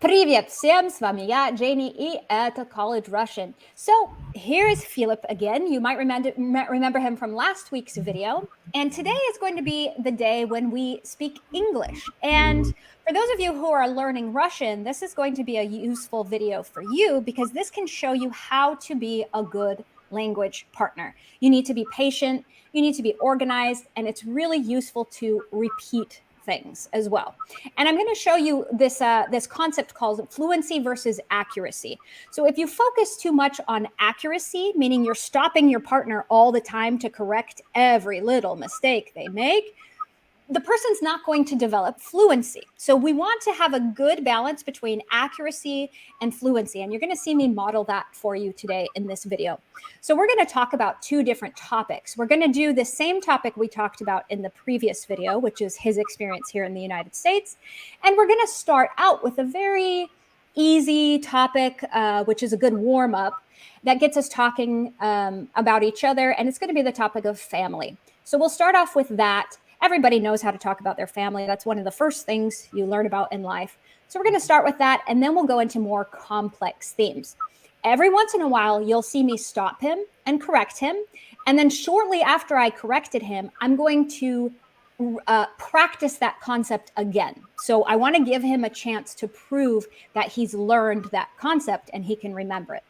Привет всем, с вами я, Джейни, и это College Russian. So here is Philip again. You might remember him from last week's video. And today is going to be the day when we speak English. And for those of you who are learning Russian, this is going to be a useful video for you because this can show you how to be a good language partner. You need to be patient, you need to be organized, and it's really useful to repeat things as well. And I'm going to show you this concept called fluency versus accuracy. So if you focus too much on accuracy, meaning you're stopping your partner all the time to correct every little mistake they make, the person's not going to develop fluency. So we want to have a good balance between accuracy and fluency. And you're going to see me model that for you today in this video. So we're going to talk about two different topics. We're going to do the same topic we talked about in the previous video, which is his experience here in the United States. And we're going to start out with a very easy topic, which is a good warm-up that gets us talking about each other. And it's going to be the topic of family. So we'll start off with that. Everybody knows how to talk about their family. That's one of the first things you learn about in life. So we're going to start with that, and then we'll go into more complex themes. Every once in a while, you'll see me stop him and correct him. And then shortly after I corrected him, I'm going to practice that concept again. So I want to give him a chance to prove that he's learned that concept and he can remember it.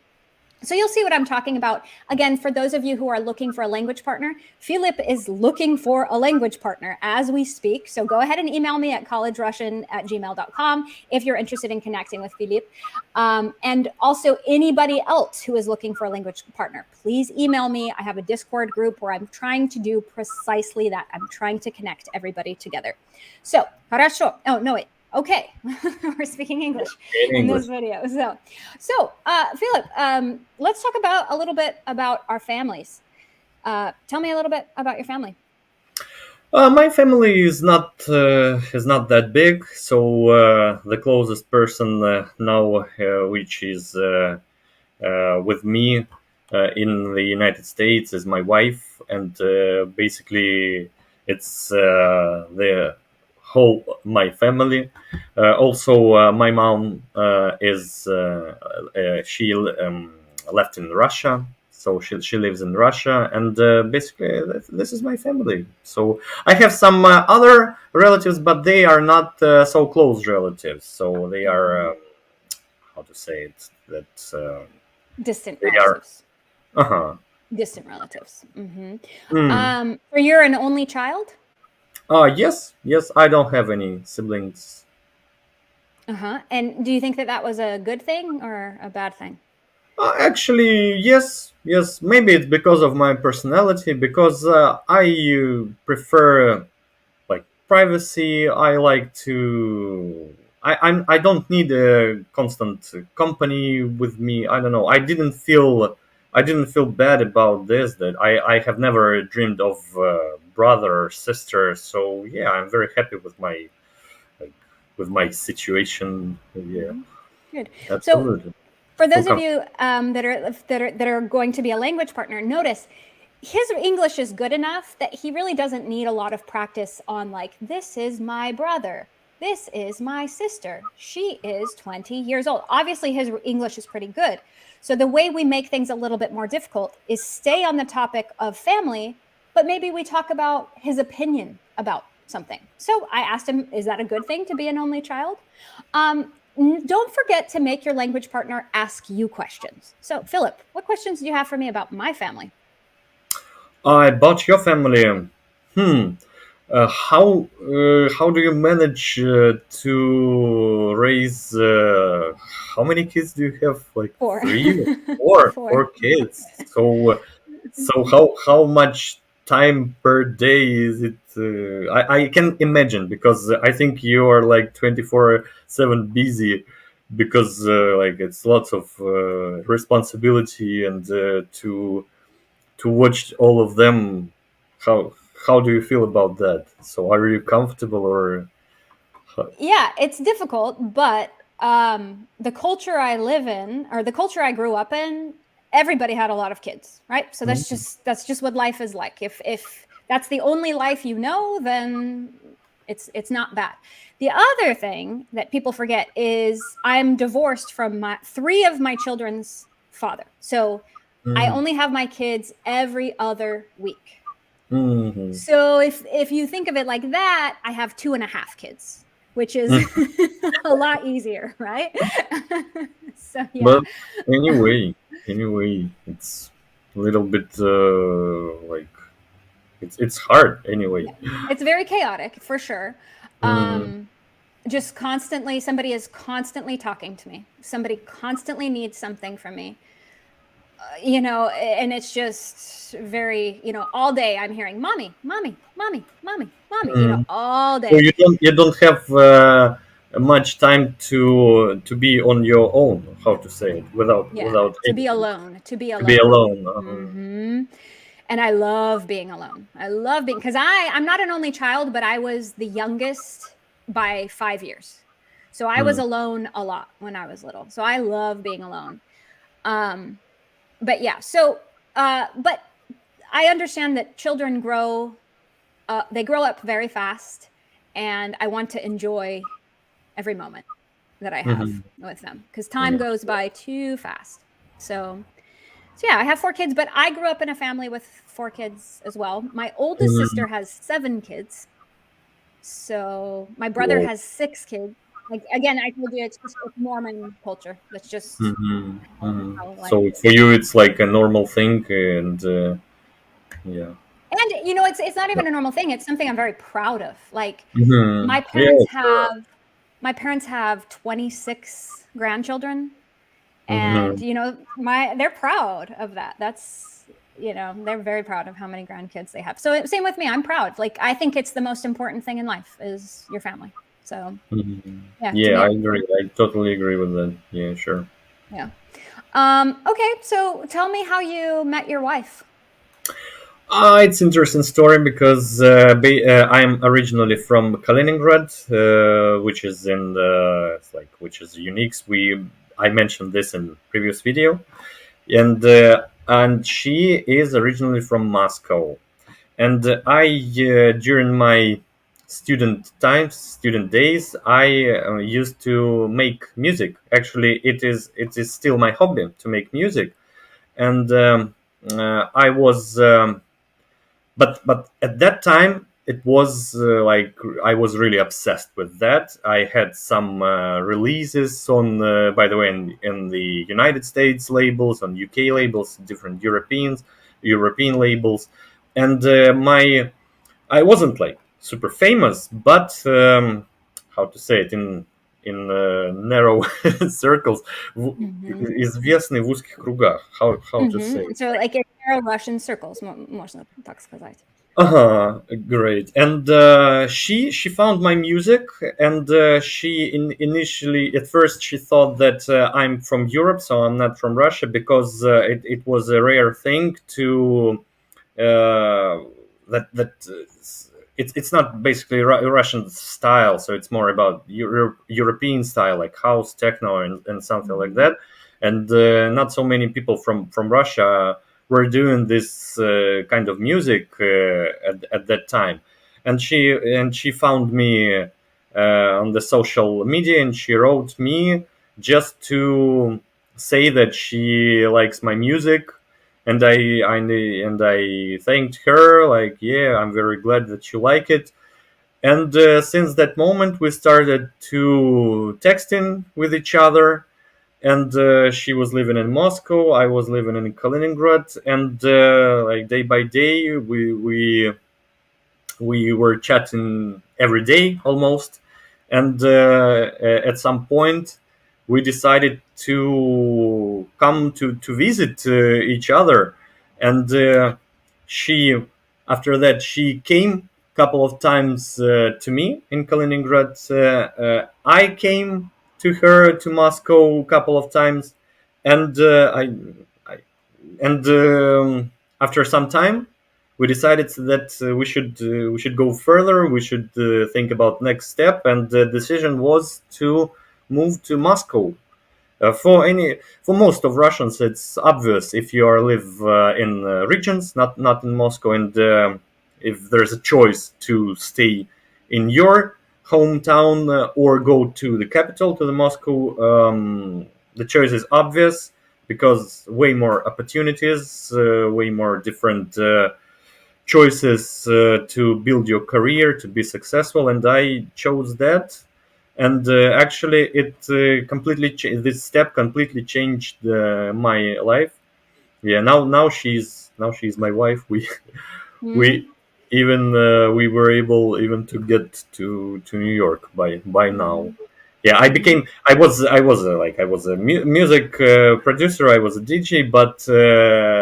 So you'll see what I'm talking about. Again, for those of you who are looking for a language partner, Philip is looking for a language partner as we speak. So go ahead and email me at collegerussian@gmail.com if you're interested in connecting with Philip. And also anybody else who is looking for a language partner, please email me. I have a Discord group where I'm trying to do precisely that. I'm trying to connect everybody together. So, хорошо. Oh, no, wait. Okay, we're speaking English in this video. So Philip, let's talk about a little bit about our families. Tell me a little bit about your family. My family is not that big, so the closest person now, which is with me in the United States, is my wife, and basically it's the whole my family. Also, my mom is she left in Russia, so she lives in Russia, and basically this is my family. So I have some other relatives, but they are not so close relatives. So they are how to say it, that distant they relatives. Are distant relatives. Or you're an only child? Yes, I don't have any siblings. And do you think that was a good thing or a bad thing? Actually, yes. Maybe it's because of my personality, because I prefer like privacy. I like to. I don't need a constant company with me. I don't know. I didn't feel bad about this. That I have never dreamed of brother or sister. So yeah, I'm very happy with my situation. Yeah, good. absolutely. So for those of you that are going to be a language partner, notice his English is good enough that he really doesn't need a lot of practice on like, this is my brother, this is my sister, she is 20 years old. Obviously, his English is pretty good. So the way we make things a little bit more difficult is stay on the topic of family, but maybe we talk about his opinion about something. So I asked him, is that a good thing to be an only child? Don't forget to make your language partner ask you questions. So, Philip, what questions do you have for me about my family? About your family. How do you manage to raise? How many kids do you have? Like 4. 3, Four. 4 kids. So how much time per day is it? I can imagine, because I think you are like 24/7 busy, because like it's lots of responsibility, and to watch all of them. How do you feel about that? So are you comfortable, or? Yeah, it's difficult, but the culture I live in, or the culture I grew up in, everybody had a lot of kids, right? So that's just what life is like. If that's the only life you know, then It's not bad. The other thing that people forget is I'm divorced from my three of my children's father. So I Mhm. only have my kids every other week. Mhm. So if you think of it like that, I have 2.5 kids, which is a lot easier, right? So yeah. But anyway, anyway, it's a little bit like it's hard anyway. Yeah. It's very chaotic for sure. Mm. Um, just constantly, somebody is constantly talking to me. Somebody constantly needs something from me. And it's just very, all day I'm hearing mommy, mommy, mommy, mommy, mommy, Mm. all So day. you don't have much time to be on your own. How to say it Yeah, without to be anything, alone, to be to be alone. alone. hmm And I love being alone. I love being because I'm not an only child, but I was the youngest by 5 years. So I was Mm. alone a lot when I was little. So I love being alone. Um, but yeah, but I understand that children they grow up very fast, and I want to enjoy every moment that I have Mhm. with them because time Yeah. goes by too fast. So yeah, I have 4 kids, but I grew up in a family with 4 kids as well. My oldest Mhm. sister has 7 kids. So my brother Well, has 6 kids. Like again, I told you it's Mormon culture. That's just mhm. Mhm. how life So is. for you, it's like a normal thing, and yeah. And it's not even a normal thing. It's something I'm very proud of. Like Mhm. my Yeah. parents have my parents have 26 grandchildren, and Mhm. they're proud of that. They're very proud of how many grandkids they have. So same with me, I'm proud. Like I think it's the most important thing in life is your family. So Mhm. yeah, to Yeah, I me, agree. I totally agree with that. Yeah, sure. yeah. Okay, so tell me how you met your wife. It's interesting story because I'm originally from Kaliningrad, which is in the it's like which is unique. I mentioned this in previous video, and she is originally from Moscow. And I during my student days, I used to make music. Actually, it is still my hobby to make music, and I was. But at that time it was like I was really obsessed with that. I had some releases on by the way in the United States labels, on UK labels, different European labels, and my I wasn't like super famous, but how to say it in narrow circles, известный в узких кругах. How to say it? So like in Russian circles, можно так сказать. Uh-huh, great. And she found my music, and she initially at first she thought that I'm from Europe, so I'm not from Russia, because it was a rare thing to it's not basically Russian style, so it's more about European style, like house, techno, and something like Mhm. that. And not so many people from Russia were doing this kind of music at that time. And she found me on the social media, and she wrote me just to say that she likes my music, and I thanked her, like, yeah, I'm very glad that you like it. And since that moment we started to texting with each other. And she was living in Moscow, I was living in Kaliningrad, and like day by day we were chatting every day almost. And at some point we decided to come to visit each other. And she after that she came a couple of times to me in Kaliningrad. I came to her to Moscow a couple of times. And I and after some time we decided that we should go further, we should think about next step, and the decision was to move to Moscow. For most of Russians it's obvious if you are live in regions, not in Moscow. And if there's a choice to stay in your hometown or go to the capital, to the Moscow. The choice is obvious because way more opportunities, way more different choices to build your career, to be successful, and I chose that. And actually, it this step completely changed my life. Yeah, now she's my wife. We Mm-hmm. even we were able even to get to New York by now. Yeah, Mm-hmm. I was a music producer. I was a DJ, but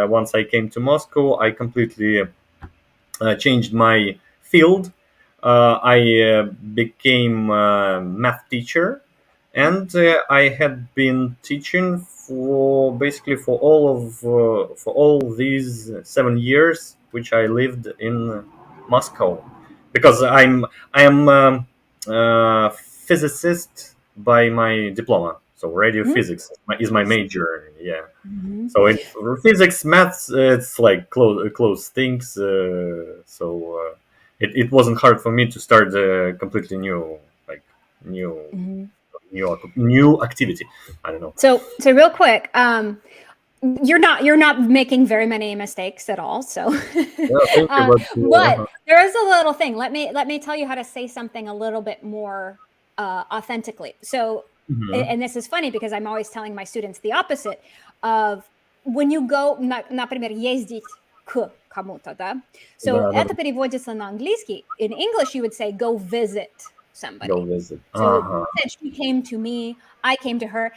once I came to Moscow, I completely changed my field. I became a math teacher, and I had been teaching for basically for all these 7 years which I lived in Moscow, because I am physicist by my diploma, so radio physics is my Nice. major. Yeah, Mm-hmm. so in for physics, maths, it's like close things. So it wasn't hard for me to start a completely new, like new Mm-hmm. new activity. I don't know. So real quick, you're not making very many mistakes at all. So, Yeah, thank you, but there is a little thing. Let me tell you how to say something a little bit more authentically. So, mhm. and this is funny because I'm always telling my students the opposite of when you go, например, ездить к кому-то, да? So, Да, да, это переводится на английский. In English, you would say go visit go somebody. visit. So, Ага. said she came to me, I came to her.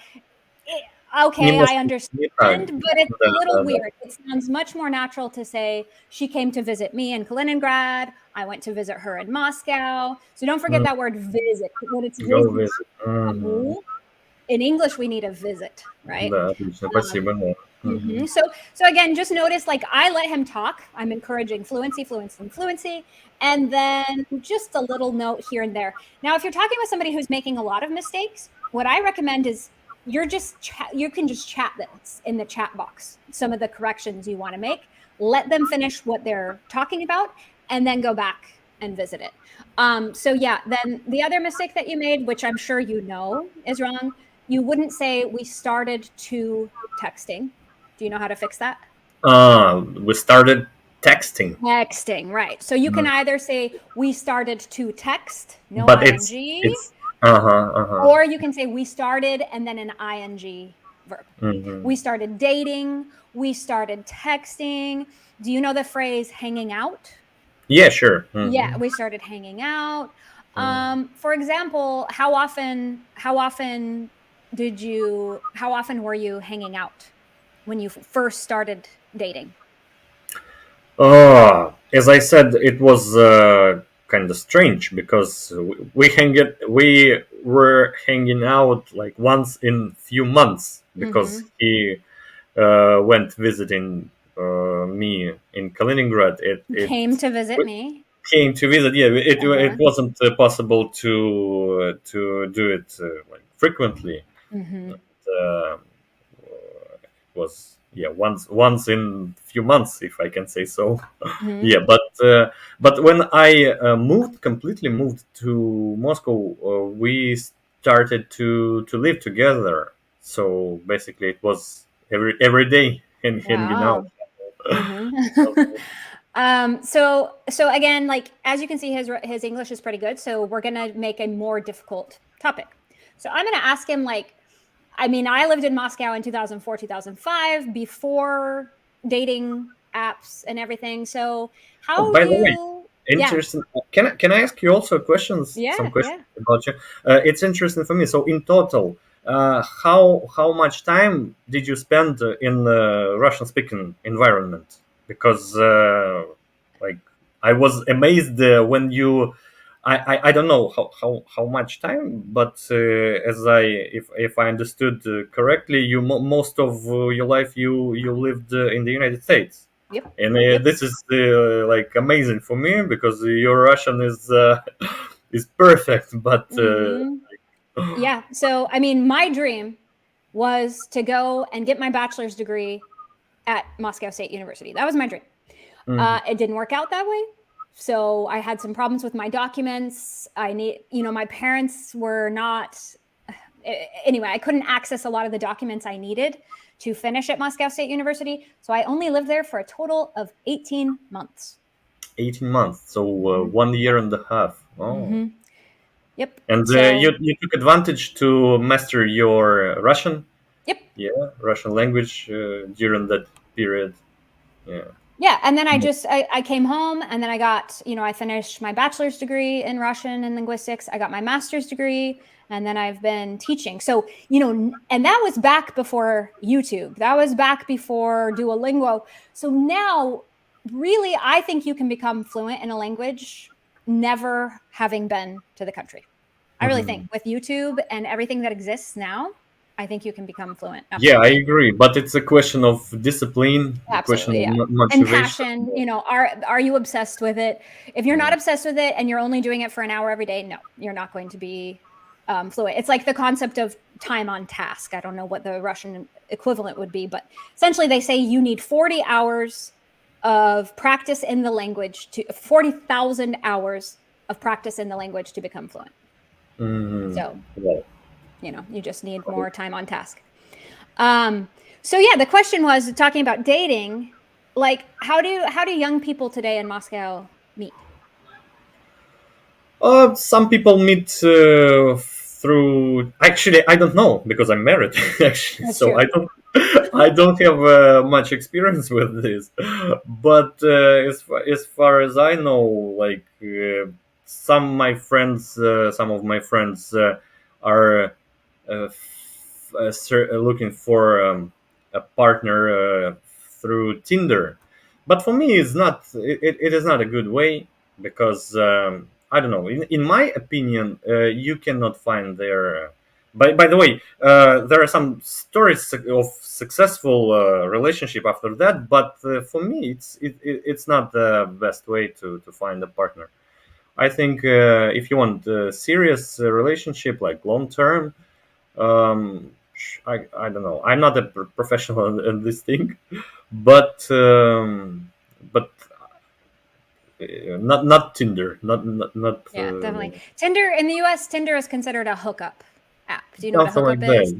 Okay, I Немножко understand, не так. but it's Да, a little да, да. weird. It sounds much more natural to say she came to visit me in Kaliningrad. I went to visit her in Moscow. So don't forget М, that word visit. When it's Go ездить visit. Мгм. кому, in English we need a visit, right? Да, отлично, спасибо. Да. Мгм. So again, just notice like I let him talk. I'm encouraging fluency, fluency, and fluency, and then just a little note here and there. Now, if you're talking with somebody who's making a lot of mistakes, what I recommend is you can just chat this in the chat box. Some of the corrections you want to make. Let them finish what they're talking about, and then go back and visit it. So yeah, then the other mistake that you made, which I'm sure you know is wrong, you wouldn't say we started to texting. Do you know how to fix that? We started texting, Texting, right. So you can Mm. either say we started to text, no but ing, it's uh-huh, uh-huh. or you can say we started and then an ing verb. Hmm. We started dating, we started texting. Do you know the phrase hanging out? Yeah, sure. Yeah, we started hanging out. For example, how often were you hanging out when you first started dating? As I said, it was kind of strange because we were hanging out like once in few months because Mm-hmm. he went visiting me in Kaliningrad. It Came to visit me. came to visit. Yeah, it Uh-huh. wasn't possible to do it like frequently. Mm-hmm. Uh, was yeah once in few months, if I can say so. Mm-hmm. Yeah, but when I completely moved to Moscow, we started to live together. So basically, it was every day and hanging out. Wow. Mm-hmm. So again, like as you can see, his English is pretty good. So we're gonna make a more difficult topic. So I'm gonna ask him like, I mean, I lived in Moscow in 2004, 2005, before dating apps and everything. So Oh, how by the way, do yeah, interesting. Can I ask you also questions? Some yeah, questions yeah. about you. It's interesting for me. So in total, how much time did you spend in the Russian speaking environment? Because like I was amazed when you. I don't know how much time, but as if I understood correctly, most of your life you lived in the United States, Yep. and Yep. this is like amazing for me because your Russian is is perfect. But Mm-hmm. Yeah. So I mean, my dream was to go and get my bachelor's degree at Moscow State University. That was my dream. mhm. It didn't work out that way. So I had some problems with my documents. My parents were not, anyway, I couldn't access a lot of the documents I needed to finish at Moscow State University. So I only lived there for a total of 18 months. 18 months, so Mm-hmm. 1 year and a half. Oh. Mm-hmm. Yep. And So, you took advantage to master your Russian, yep. yeah, Russian language during that period. Yeah. Yeah, and then I came home, and then I finished my bachelor's degree in Russian and linguistics. I got my master's degree, and then I've been teaching. So, and that was back before YouTube. That was back before Duolingo. So now, really, I think you can become fluent in a language never having been to the country. I really think Mhm. with YouTube and everything that exists now, I think you can become fluent. Yeah, I Absolutely. agree, but it's a question of discipline, a question Absolutely, of yeah. And motivation. passion, are you obsessed with it? If you're not Yeah. obsessed with it and you're only doing it for an hour every day, no, you're not going to be fluent. It's like the concept of time on task. I don't know what the Russian equivalent would be, but essentially they say you need 40 hours of practice in the language to 40,000 hours of practice in the language to become fluent. Mhm. So, Well, you just need more time on task. Um, so yeah, the question was talking about dating. Like, how do young people today in Moscow meet? some people meet through. Actually, I don't know because I'm married. Actually, That's so true. I don't have much experience with this. But as far as I know, like some of my friends are looking for a partner through Tinder. But for me, it is not a good way because I don't know. In my opinion, you cannot find there. By the way, there are some stories of successful relationship after that, but for me, it's not the best way to find a partner. I think if you want a serious relationship, like long term, I don't know. I'm not a professional in this thing, but not Tinder, not Yeah, definitely. Tinder in the US, Tinder is considered a hookup app. Do you know what a something hookup like that. is?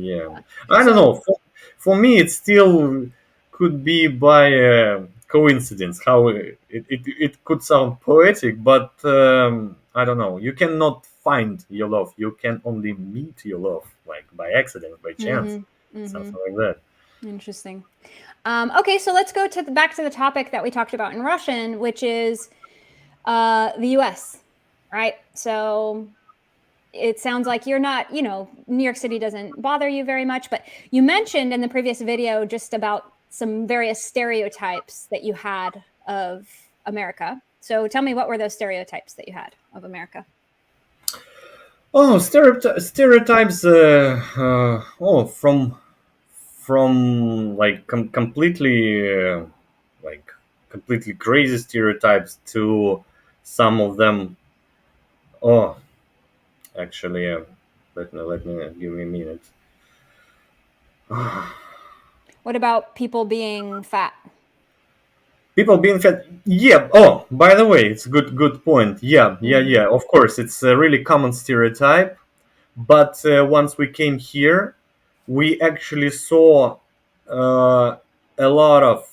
Yeah. I don't know. So, For me, it still could be by coincidence. How it could sound poetic, but I don't know. You cannot find your love. You can only meet your love, like by accident, by chance, mm-hmm, mm-hmm. something like that. Interesting. Okay, so let's go back to the topic that we talked about in Russian, which is the US, right? So it sounds like you're not, New York City doesn't bother you very much, but you mentioned in the previous video just about some various stereotypes that you had of America. So tell me, what were those stereotypes that you had of America? Oh, stereotypes. From like like completely crazy stereotypes to some of them. Oh, actually, let me give me a minute. What about people being fat? People being fat. Yeah. Oh, by the way, it's a good point. Mm-hmm. Yeah. Of course, it's a really common stereotype. But once we came here, we actually saw uh, a lot of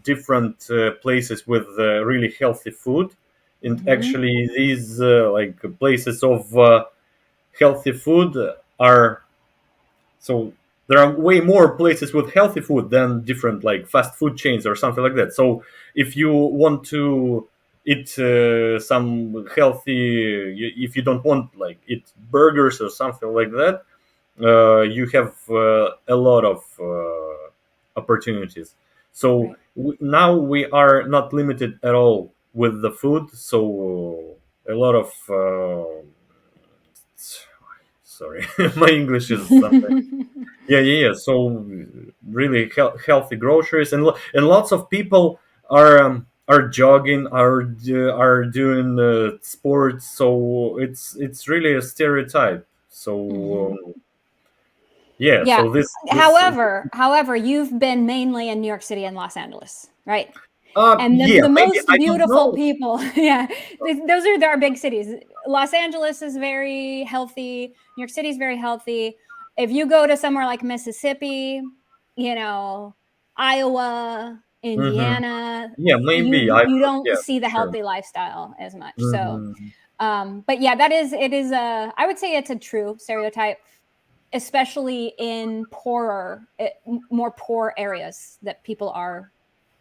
different places with really healthy food, and Mm-hmm. actually these like places of healthy food are so there are way more places with healthy food than different like fast food chains or something like that. So if you want to eat some healthy, if you don't want like eat burgers or something like that, you have a lot of opportunities. So Right. now we are not limited at all with the food. So a lot of sorry, my English is something. Yeah. So really healthy groceries and lots of people are jogging, are doing sports. So it's really a stereotype. So Mm-hmm. yeah. Yeah. So this However, you've been mainly in New York City and Los Angeles, right? And Yeah, the maybe most I don't beautiful know. people. Yeah, those are our big cities. Los Angeles is very healthy. New York City is very healthy. If you go to somewhere like Mississippi, you know, Iowa, Hmm. Indiana, Yeah, maybe I. you don't Yeah, see the sure. healthy lifestyle as much. So, Hmm. but yeah, that is it is a I would say it's a true stereotype, especially in more poor areas, that people are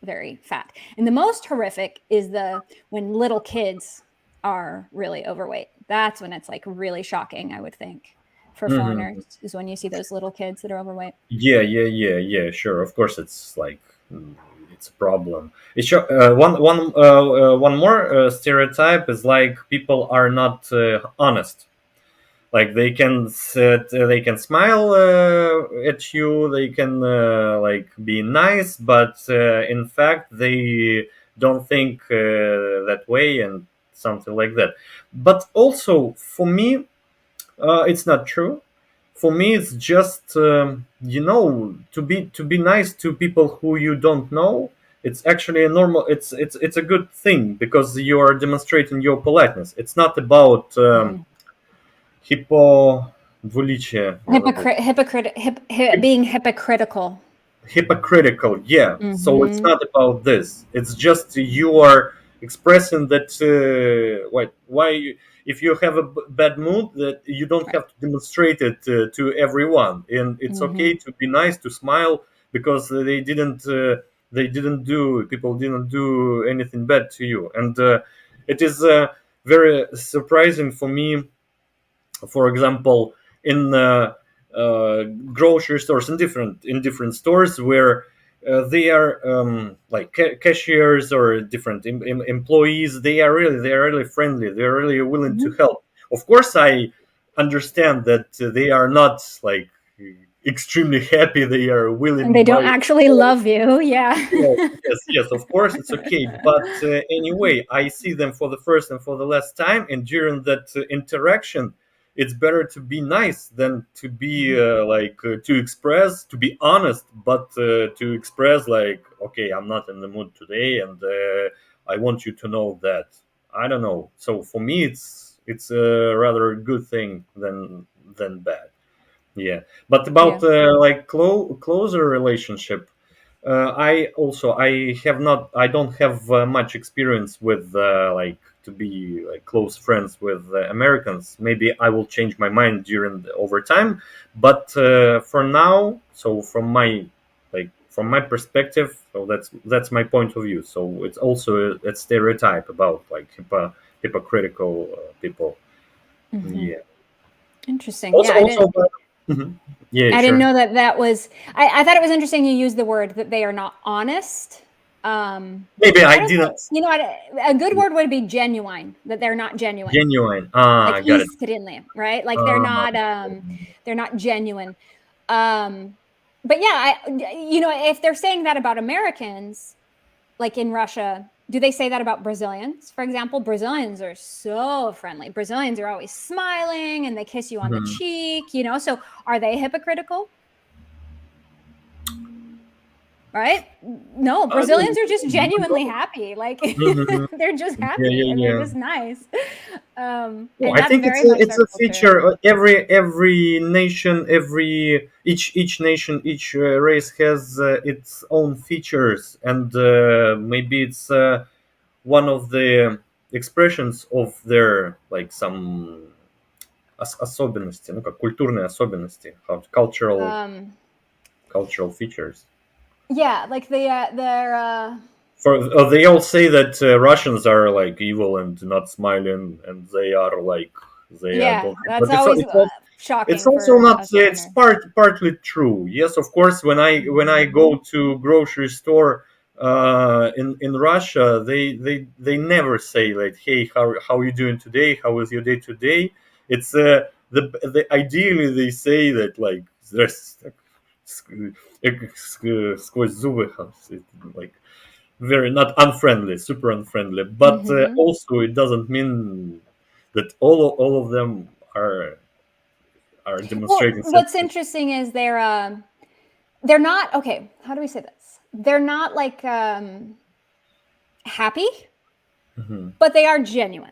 very fat. And the most horrific is the when little kids are really overweight. That's when it's like really shocking, I would think, for Hmm. foreigners, is when you see those little kids that are overweight. Yeah, yeah, yeah, yeah. Sure, of course, it's like it's a problem. It's sure, one more stereotype is like people are not honest. Like they can smile at you, they can like be nice, but in fact they don't think that way and something like that. But also for me, it's not true. For me, it's just to be nice to people who you don't know. It's actually a normal. It's a good thing because you are demonstrating your politeness. It's not about Mhm. hippo двуличие. Being hypocritical. Hypocritical, yeah. So it's Hmm. not about this. It's just you are expressing that if you have a bad mood, that you don't Right. have to demonstrate it to everyone, and it's okay Hmm. to be nice, to smile, because they didn't do people didn't do anything bad to you. And it is very surprising for me, for example, in grocery stores, in different stores where they are like cashiers or different employees. They are really friendly. They are really willing to Hmm. help. Of course, I understand that they are not like extremely happy. They are And willing they don't by actually love you. Yeah. yes, yes, yes, of course, it's okay. But anyway, I see them for the first and for the last time, and during that interaction, it's better to be nice than to be Mhm. to express, to be honest, but to express like, okay, I'm not in the mood today, and I want you to know that. I don't know. So for me, it's a rather good thing than bad. Yeah, but Yeah. about like closer relationship, I don't have much experience with to be like close friends with Americans. Maybe I will change my mind over time, but for now, so from my perspective, so that's my point of view. So it's also a stereotype about like hypocritical people. Hmm. Yeah. Interesting. Also, Yeah, also, mhm. Yeah, I didn't sure. know that that was. I thought it was interesting you used the word that they are not honest. Maybe I I don't didn't. think a good word would be genuine. That they're not genuine, Genuine. like Got it. искренне, right? Like Uh, they're not genuine. Um, but yeah, if they're saying that about Americans, like in Russia, do they say that about Brazilians? For example, Brazilians are so friendly. Brazilians are always smiling and they kiss you on the mhm. cheek, So are they hypocritical? Right? No, Uh, Brazilians are just genuinely happy. Like mhm. they're just Yeah, happy yeah, and they're yeah. just nice. Well, And I that's think very much it's their a culture. feature. Every nation, each nation, each race has its own features, and maybe it's one of the expressions of their like some особенности, ну как культурные особенности, Um, cultural features. yeah, like they're For they all say that Russians are like evil and not smiling, and they are like yeah, don't. that's But always it's shocking also for not. us It's foreigners. partly true. Yes, of course. When I Mhm. go to grocery store in Russia, they never say like, "Hey, how are you doing today? How was your day today?" It's the ideally they say that like there's сквозь зубы, like very not unfriendly, super unfriendly. But Mhm. also, it doesn't mean that all of them are Well, demonstrating what's sensitive. interesting is they're not okay. How do we say this? They're not like happy, Mm-hmm. but they are genuine.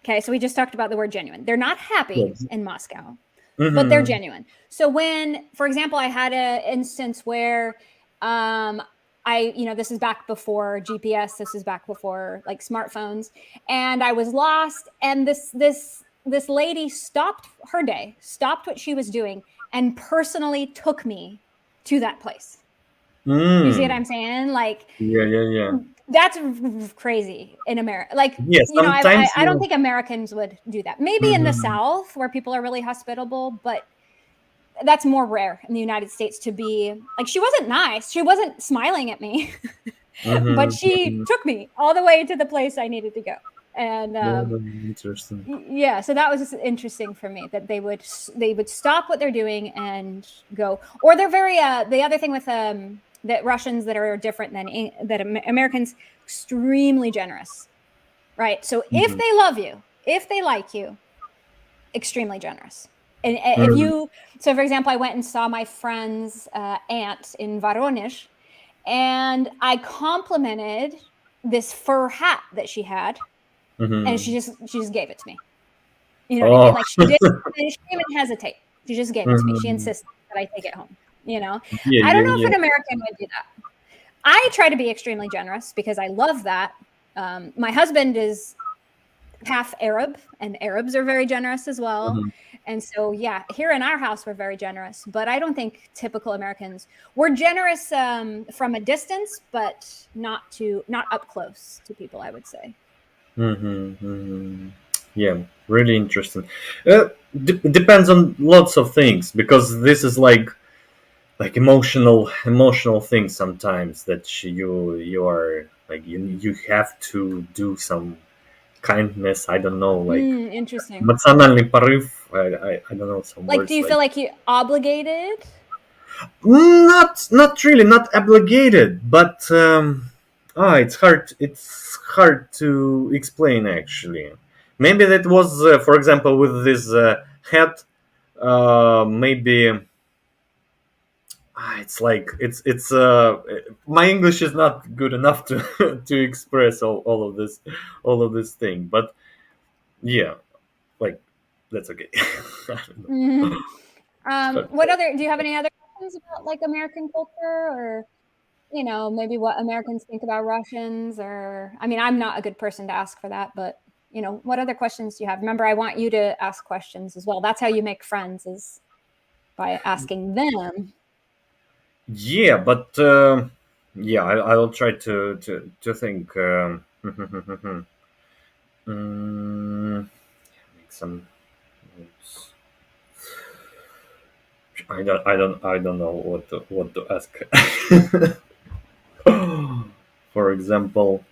Okay, so we just talked about the word genuine. They're not happy Yes. in Moscow, but they're Mm-hmm. genuine. So when, for example, I had an instance where um, this is back before GPS, this is back before like smartphones, and I was lost, and this lady stopped her day, stopped what she was doing, and personally took me to that place. You see what Mm. I'm saying? Like Yeah, yeah, yeah. that's crazy in America. Like, Yeah, sometimes I don't you. think Americans would do that. Maybe in the Mm-hmm. South where people are really hospitable, but that's more rare in the United States to be like, she wasn't nice. She wasn't smiling at me, but she Mm-hmm. took me all the way to the place I needed to go. And Interesting. yeah, so that was just interesting for me that they would stop what they're doing and go. Or they're very the other thing with that Russians that are different than Americans, extremely generous, right? So if Mm-hmm. they love you, if they like you, extremely generous. And if Mm-hmm. you, so for example, I went and saw my friend's aunt in Voronezh, and I complimented this fur hat that she had, and Mm-hmm. she just gave it to me. You know what I mean? Oh. Like, she didn't even hesitate. She just gave it to me. She Mm-hmm. insisted that I take it home, you know? Yeah, I yeah, don't know if yeah. an American would do that. I try to be extremely generous because I love that. My husband is half Arab, and Arabs are very generous as well. Mm-hmm. And so, yeah, here in our house, we're very generous, but I don't think typical Americans, we're generous from a distance, but not up close to people, I would say. Mm-hmm. Mm-hmm. Yeah, really interesting. Depends on lots of things because this is like emotional things sometimes that you are like you have to do some kindness. I don't know, like Interesting. эмоциональный порыв. I don't know some Like, do words you feel like. like you obligated? Not really, not obligated, but it's hard to explain actually. Maybe that was, for example, with this hat. Maybe it's like it's my English is not good enough to to express all of this thing. But yeah, like that's okay. I don't know. Mhm. It's hard. What other do you have any other questions about like American culture, or maybe what Americans think about Russians? Or I mean, I'm not a good person to ask for that, but what other questions do you have? Remember, I want you to ask questions as well. That's how you make friends, is by asking them. Yeah, but yeah, I will try to think. Make some notes. I don't know what to ask. For example,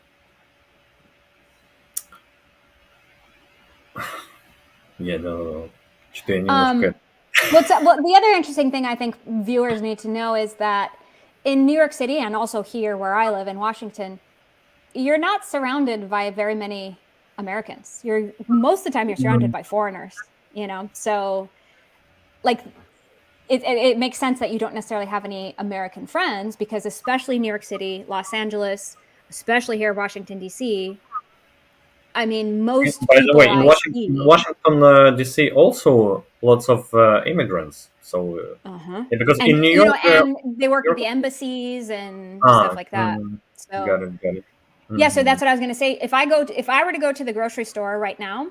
yeah, no, что я немножко. Um, what the other interesting thing I think viewers need to know is that in New York City, and also here where I live in Washington, you're not surrounded by very many Americans. You're most of the time you're surrounded by foreigners, So like it makes sense that you don't necessarily have any American friends, because especially New York City, Los Angeles, especially here in Washington D.C., I mean, most By the way, people in I Washington, see. Washington D.C. also lots of immigrants. So Uh-huh. yeah, because And in New York, and they work at York the embassies and stuff like that. So got it, got it. yeah, so Mm-hmm. that's what I was going to say. If I were to go to the grocery store right now,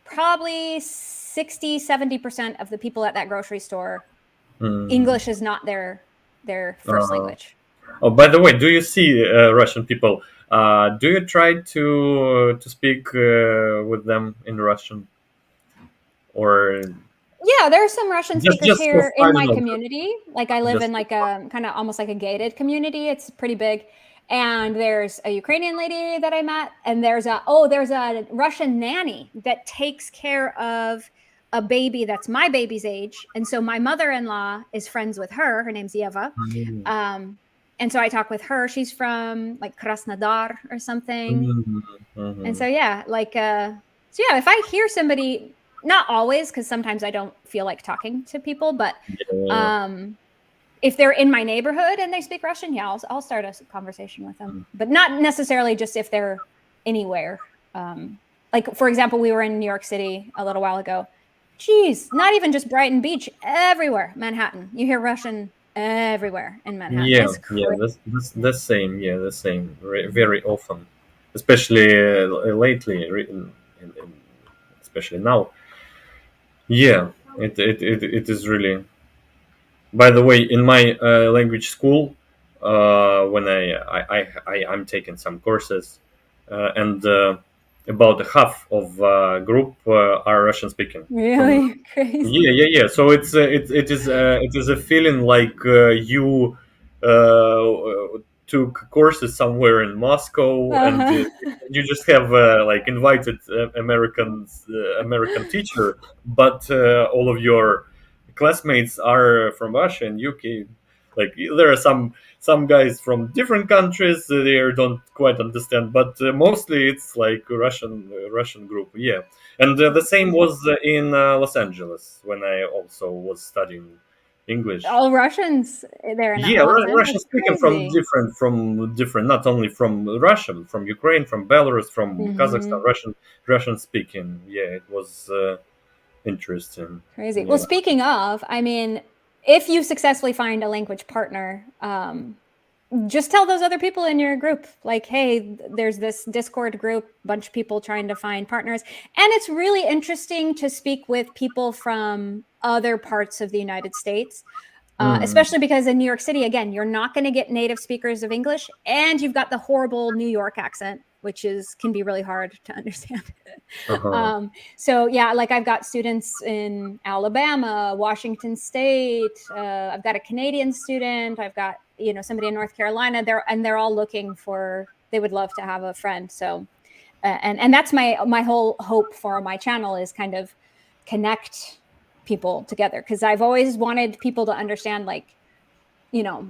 probably 60-70% of the people at that grocery store, Mm. English is not their first Uh, language. oh, by the way, do you see Russian people? Do you try to speak with them in Russian, or Yeah, there are some Russian speakers just for here in I don't my know, community. Like, I live just in like a kind of almost like a gated community. It's pretty big. And there's a Ukrainian lady that I met, and there's a Russian nanny that takes care of a baby that's my baby's age. And so my mother-in-law is friends with her. Her name's Eva. mm, Um, and so I talk with her. She's from like Krasnodar or something. mm, And mhm. so yeah, so yeah, if I hear somebody, not always, because sometimes I don't feel like talking to people, but Yeah, um if they're in my neighborhood and they speak Russian, yeah, I'll start a conversation with them, but not necessarily just if they're anywhere. Like, for example, we were in New York City a little while ago. Geez, not even just Brighton Beach, everywhere, Manhattan. You hear Russian everywhere in Manhattan. Yeah, It's yeah, crazy. that's the same. Yeah, the same. Very often, especially lately, especially now. Yeah, it is really. By the way, in my language school, when I'm taking some courses, and about half of group are Russian speaking. From Really crazy. Yeah, yeah, yeah. So it is a feeling like you took courses somewhere in Moscow, and Uh-huh. you just have like invited American teacher, but all of your classmates are from Russia and UK. Like there are some guys from different countries, they don't quite understand, but mostly it's like Russian group. Yeah, and the same was in Los Angeles when I also was studying English. All Russians there in Yeah, Los Angeles. Russian That's speaking crazy. from different, not only from Russia, from Ukraine, from Belarus, from Kazakhstan. Hmm. Russian speaking. Yeah, it was interesting. Crazy. Well, Yeah. speaking of, I mean, if you successfully find a language partner, just tell those other people in your group, like, hey, there's this Discord group, bunch of people trying to find partners. And it's really interesting to speak with people from other parts of the United States. Mm. Especially because in New York City, again, you're not going to get native speakers of English, and you've got the horrible New York accent, which is can be really hard to understand. Uh-huh. So yeah, like I've got students in Alabama, Washington State. I've got a Canadian student. I've got somebody in North Carolina. They're all looking for. They would love to have a friend. So and that's my whole hope for my channel is kind of connect people together, because I've always wanted people to understand, like, you know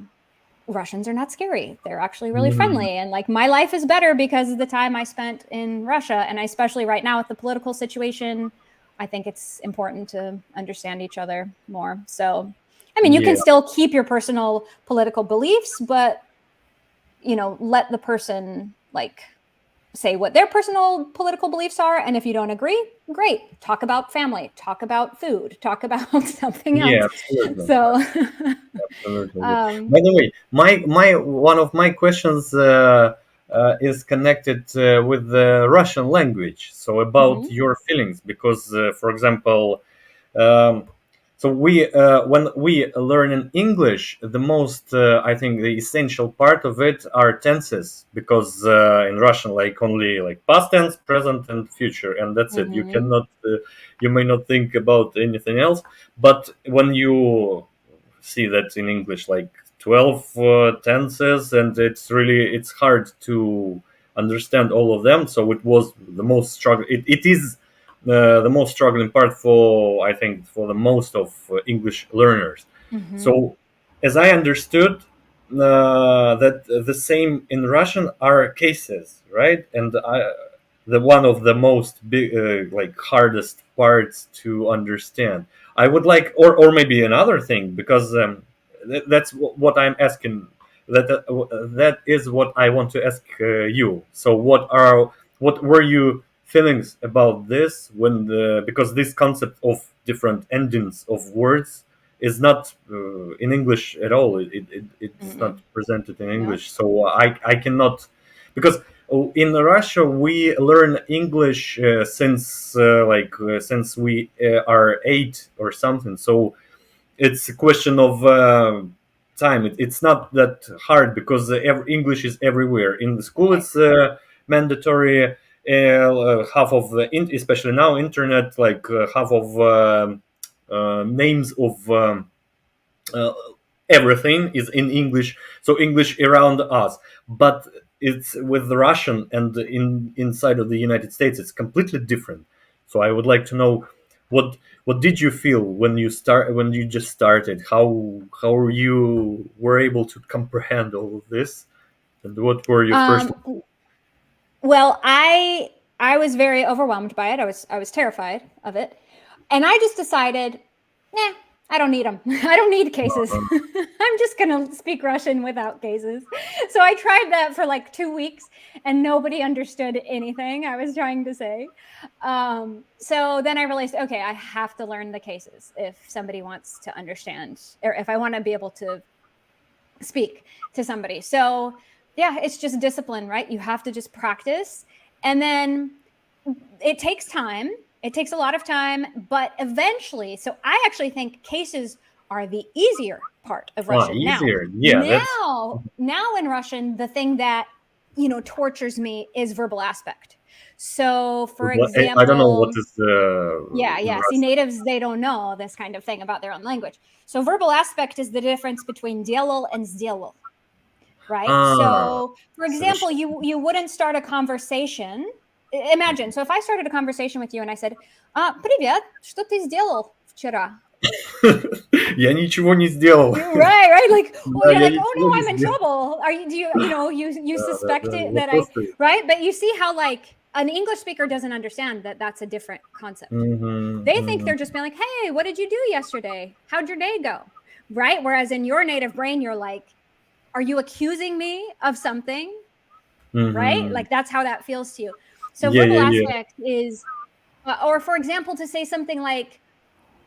Russians are not scary. They're actually really Mm. friendly, and like my life is better because of the time I spent in Russia, and especially right now with the political situation, I think it's important to understand each other more. So I mean, you Yeah, can still keep your personal political beliefs, but let the person, like, say what their personal political beliefs are. And if you don't agree, great. Talk about family, talk about food, talk about something yeah, else. absolutely. So, Absolutely. um, By the way, my one of my questions is connected with the Russian language. So about mhm, your feelings, because for example, um, so we when we learn in English, the most I think the essential part of it are tenses, because in Russian like only like past tense, present, and future, and that's it. You mhm, cannot you may not think about anything else. But when you see that in English, like 12 tenses, and it's hard to understand all of them. So it was the most struggle. It is the most struggling part for I think for the most of English learners. mhm, So as I understood, that the same in Russian are cases, right? And the one of the most big, like hardest parts to understand. I would like, or maybe another thing, because that's what I'm asking. That is what I want to ask you. So, what were you feelings about this when the because this concept of different endings of words is not in English at all. It's not mm-mm. presented in Nope. English, so I cannot because in Russia we learn English since we are 8 or something. So it's a question of time. It's not that hard because English is everywhere. In the school, Right. it's mandatory. Half of especially now, internet, like half of names of uh, everything is in English. So English around us, but it's with the Russian and inside of the United States, it's completely different. So I would like to know what what did you feel when you just started? How you were able to comprehend all of this, and what were your first? Well, I was very overwhelmed by it. I was terrified of it, and I just decided, nah. I don't need them. I don't need cases. I'm just going to speak Russian without cases. So I tried that for like 2 weeks and nobody understood anything I was trying to say. So then I realized, okay, I have to learn the cases if somebody wants to understand or if I want to be able to speak to somebody. So yeah, it's just discipline, right? You have to just practice. And then it takes time. It takes a lot of time, but eventually, so I actually think cases are the easier part of Russian. Easier. Yeah, that's. Now in Russian, the thing that tortures me is verbal aspect. So, for I don't know what example, is in yeah. See, Russian. natives, they don't know this kind of thing about their own language. So, verbal aspect is the difference between делал and сделал, right? Ah, So, for example, you wouldn't start a conversation. Imagine, so if I started a conversation with you and I said, "Привет, что ты сделал вчера?" Я ничего не сделал. Right. Like, oh, Да, you're я like, oh ничего no, не I'm in сделал. trouble. Are you? Do you Да, да, suspect да. it Я that просто. right? But you see how like an English speaker doesn't understand that that's a different concept. Мгм, They think мгм, they're just being like, hey, what did you do yesterday? How'd your day go? Right. Whereas in your native brain, you're like, are you accusing me of something? Right? мгм. Like that's how that feels to you. So Yeah, verbal yeah, yeah. aspect is, or for example, to say something like,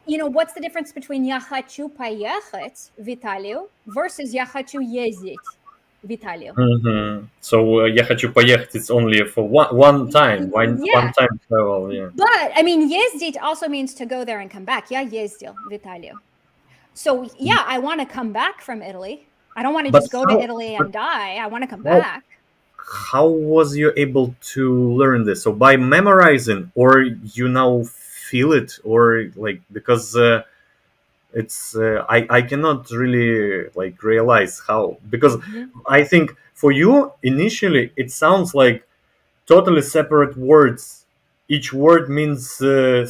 what's the difference between я хочу поехать в Италию versus я хочу ездить в Италию? Мгм. So я хочу поехать. It's only for one time, one Yeah, time travel. Yeah. but I mean, ездить also means to go there and come back. Я ездил в Италию. So yeah, I want to come back from Italy. I don't want to But just go to how? Italy But and die. I want to come how? back. How was you able to learn this? So by memorizing, or you now feel it, or like because it's I cannot really like realize how, because Mhm. I think for you initially it sounds like totally separate words. Each word means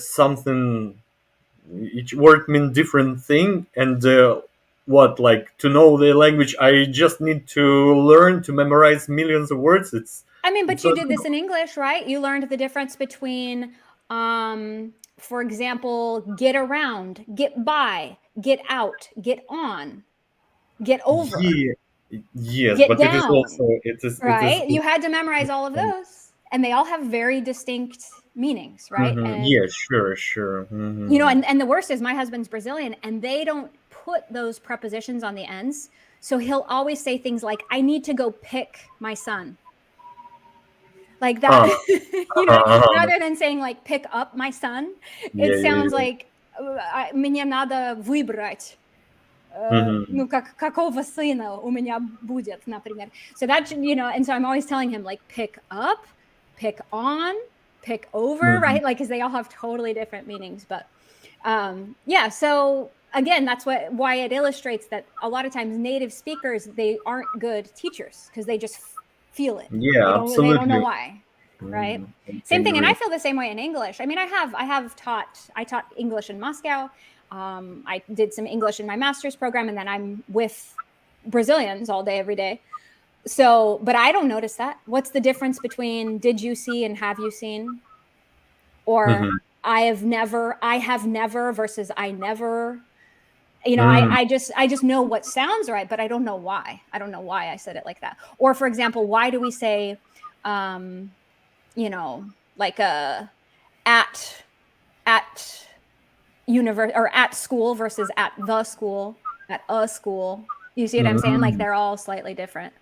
something. Each word means different thing, and what, like, to know the language I just need to learn to memorize millions of words. I mean, It's but you did this in English, right? You learned the difference between, for example, get around, get by, get out, get on, get over, yeah, yes, get but it is also down, it is right? You had to memorize all of those, and they all have very distinct meanings, right? mhm, And yeah, sure, sure. Hmm. and the worst is my husband's Brazilian, and they don't put those prepositions on the ends. So he'll always say things like, I need to go pick my son. Like that, Uh, rather than saying like pick up my son, yeah, it yeah, sounds yeah. like мне надо выбрать. Hmm. Ну, какого сына у меня будет, например. So that should, and so I'm always telling him like pick up, pick on, pick over, Hmm. right? Like, because they all have totally different meanings. But yeah, so again, that's why it illustrates that a lot of times native speakers, they aren't good teachers because they just feel it. Yeah, They don't know absolutely. why, right? Mm, I Same thing, and I agree. feel the same way in English. I mean, I taught English in Moscow. I did some English in my master's program, and then I'm with Brazilians all day, every day. So, but I don't notice that. What's the difference between did you see and have you seen? Or Hmm. I have never versus I never. Mm. I just know what sounds right, but I don't know why. I don't know why I said it like that. Or for example, why do we say, um, like at at universe or at school versus at the school, at a school. You see what I'm saying? Like Mhm. they're all slightly different.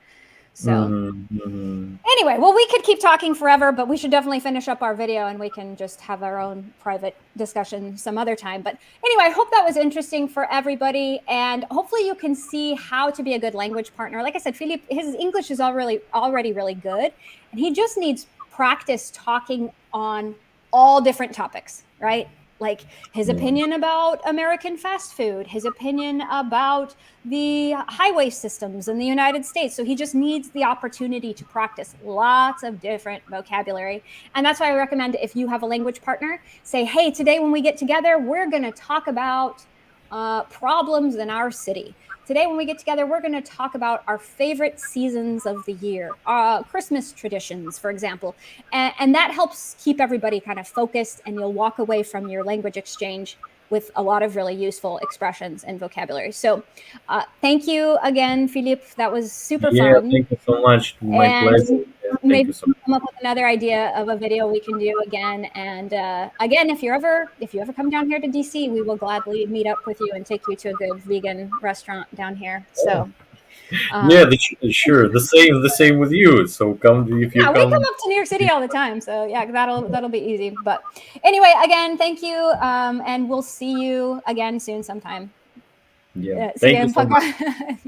So Mhm. Mhm. anyway, well, we could keep talking forever, but we should definitely finish up our video and we can just have our own private discussion some other time. But anyway, I hope that was interesting for everybody. And hopefully you can see how to be a good language partner. Like I said, Philippe, his English is already really good. And he just needs practice talking on all different topics, right? Like his Yeah. opinion about American fast food, his opinion about the highway systems in the United States. So he just needs the opportunity to practice lots of different vocabulary. And that's why I recommend if you have a language partner, say, hey, today when we get together, we're going to talk about problems in our city. Today, when we get together, we're going to talk about our favorite seasons of the year, Christmas traditions, for example. And that helps keep everybody kind of focused, and you'll walk away from your language exchange with a lot of really useful expressions and vocabulary. So thank you again, Philippe. That was super Yeah, fun. thank you so much. My And pleasure. Yeah, thank maybe you so we much. can come up with another idea of a video we can do again. And again, if you ever come down here to DC, we will gladly meet up with you and take you to a good vegan restaurant down here. So Yeah, um, sure. The same with you. So come if you yeah, we come come. up to New York City all the time. So yeah, that'll be easy. But anyway, again, thank you, and we'll see you again soon sometime. Yeah, See you thank you in so much. Pagka.